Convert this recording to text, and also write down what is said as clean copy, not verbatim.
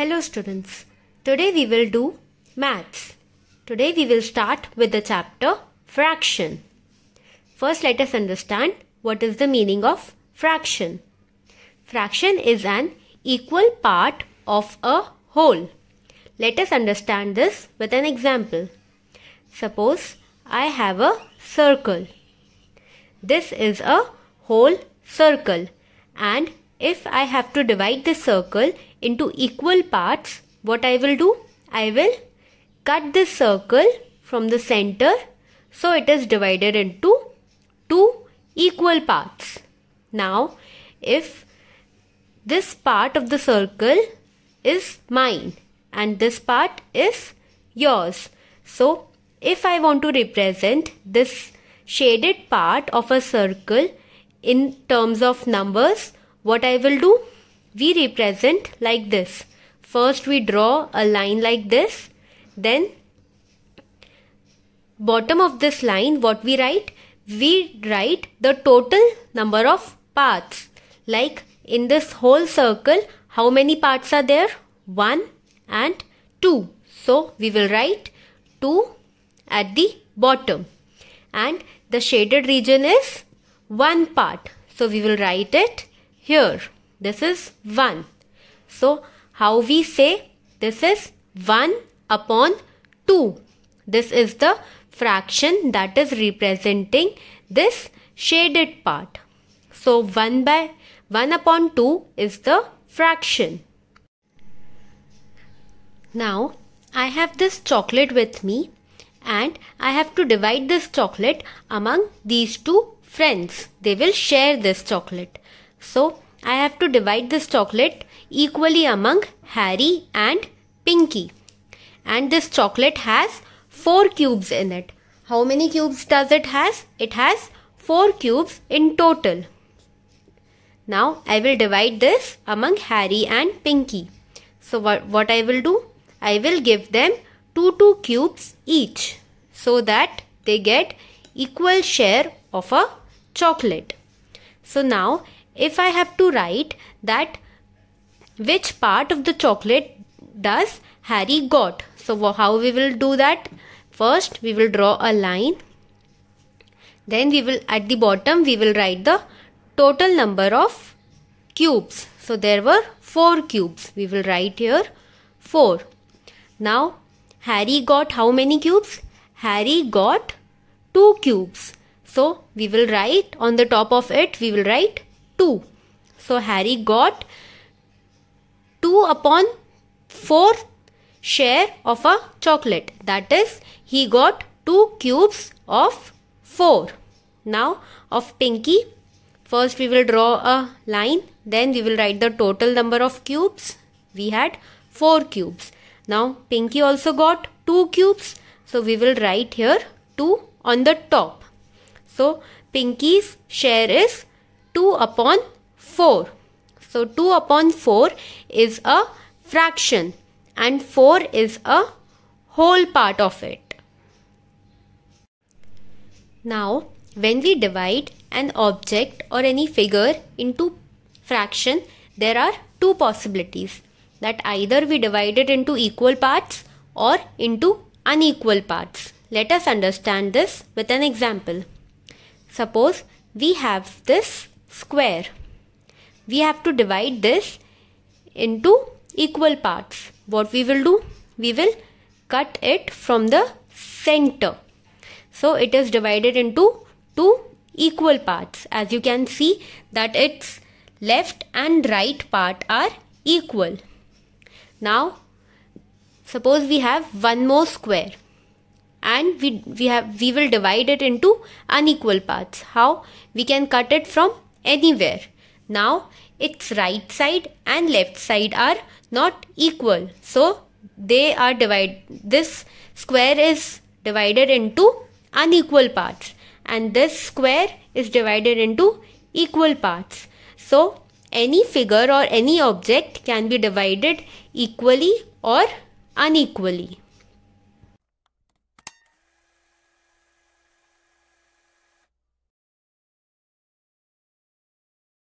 Hello students, today we will do maths. Today we will start with the chapter fraction. First let us understand what is the meaning of fraction. Fraction is an equal part of a whole. Let us understand this with an example. Suppose I have a circle. This is a whole circle, and if I have to divide this circle into equal parts, what I will do? I will cut this circle from the center so it is divided into two equal parts. Now, if this part of the circle is mine and this part is yours, so if I want to represent this shaded part of a circle in terms of numbers, what I will do? We represent like this. First we draw a line like this. Then bottom of this line, what we write? We write the total number of parts. Like in this whole circle, how many parts are there? 1 and 2. So we will write 2 at the bottom. And the shaded region is 1 part. So we will write it here. This is 1. So how we say? This is 1 upon 2. This is the fraction that is representing this shaded part. So 1 upon 2 is the fraction. Now I have this chocolate with me and I have to divide this chocolate among these two friends. They will share this chocolate. So I have to divide this chocolate equally among Harry and Pinky. And this chocolate has 4 cubes in it. How many cubes does it has? It has 4 cubes in total. Now I will divide this among Harry and Pinky. So what I will do? I will give them 2 cubes each so that they get equal share of a chocolate. So now if I have to write that which part of the chocolate does Harry got. So how we will do that? First we will draw a line. Then we will at the bottom we will write the total number of cubes. So there were 4 cubes. We will write here 4. Now Harry got how many cubes? Harry got 2 cubes. So we will write on the top of it, we will write 2. So Harry got 2 upon 4 share of a chocolate. That is, he got 2 cubes of 4. Now of Pinky, first we will draw a line. Then we will write the total number of cubes. We had 4 cubes. Now Pinky also got 2 cubes. So we will write here 2 on the top. So Pinky's share is 2 upon 4. So 2 upon 4 is a fraction and 4 is a whole part of it. Now when we divide an object or any figure into fraction, there are 2 possibilities, that either we divide it into equal parts or into unequal parts. Let us understand this with an example. Suppose we have this square. We have to divide this into equal parts. What we will do? We will cut it from the center. So it is divided into 2 equal parts. As you can see that its left and right part are equal. Now suppose we have one more square and we will divide it into unequal parts. How? We can cut it from anywhere. Now its right side and left side are not equal. So this square is divided into unequal parts and this square is divided into equal parts. So any figure or any object can be divided equally or unequally.